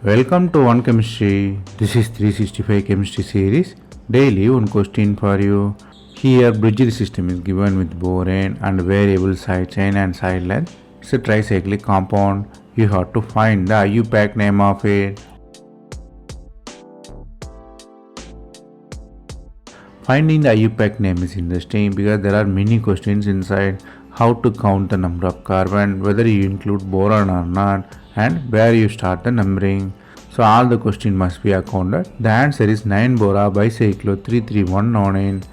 Welcome to One Chemistry. This is 365 Chemistry series. Daily one question for you. Here bridged system is given with borane and variable side chain and side length. It's a tricyclic compound. You have to find the IUPAC name of it. Finding the IUPAC name is interesting because there are many questions inside. How to count the number of carbon, whether you include boron or not, and where you start the numbering. So all the question must be accounted. The answer is 9-bora bicyclo 331 nonane.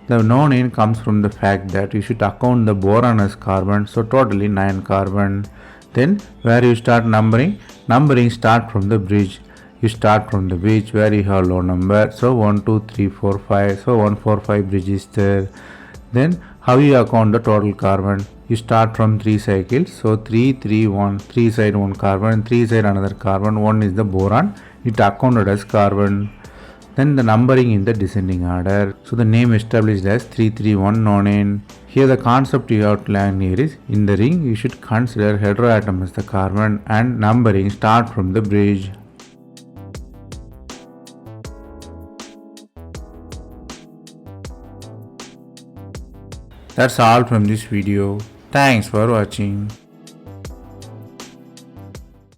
The nonane comes from the fact that you should account the boron as carbon, so totally 9 carbon. Then where you start numbering? Numbering start from the bridge. You start from the bridge where you have low number, so 1, 2, 3, 4, 5, so 145 bridge is there. Then how you account the total carbon? You start from 3 cycles, so 3, 3, 1, 3 side 1 carbon, 3 side another carbon, 1 is the boron, it accounted as carbon. Then the numbering in the descending order, so the name established as 331 nonane. Here the concept you have to learn here is, in the ring you should consider heteroatom as the carbon and numbering start from the bridge. That's all from this video. Thanks for watching.